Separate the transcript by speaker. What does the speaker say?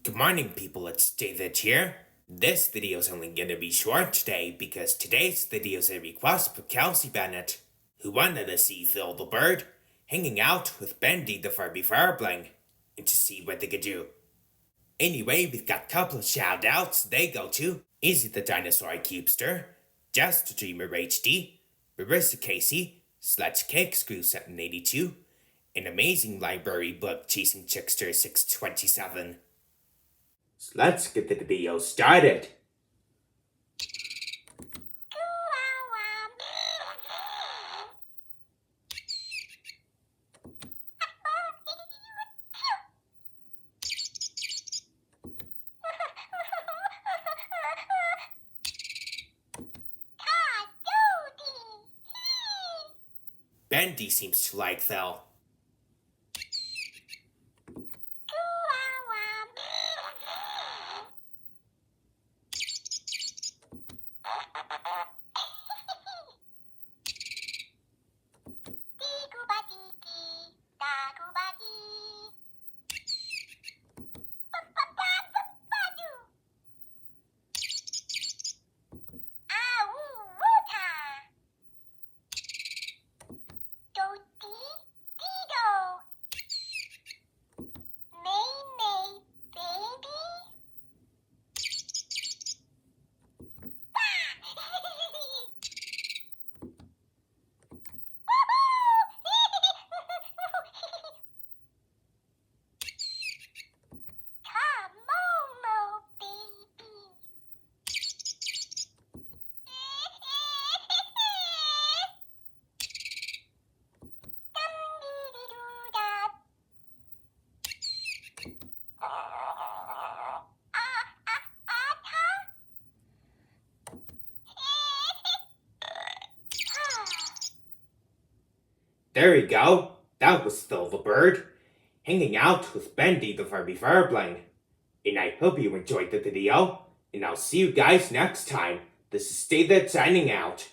Speaker 1: Good morning, people. It's David here. This video is only going to be short today because today's video is a request from Kelsea Bennett, who wanted to see Phill the bird hanging out with Bendy the Furby Furbling and to see what they could do. Anyway, we've got a couple of shout outs. They go to Izzy the Dinosaur Cubester, Just the Dreamer HD, Marissa Casey, Sledge Cake Screw 782, an amazing library book Chasing Chickster 627. So let's get the video started. Bendy seems to like Phill. There we go. That was Phill the bird, hanging out with Bendy the Furby Furbling. And I hope you enjoyed the video, and I'll see you guys next time. This is David signing out.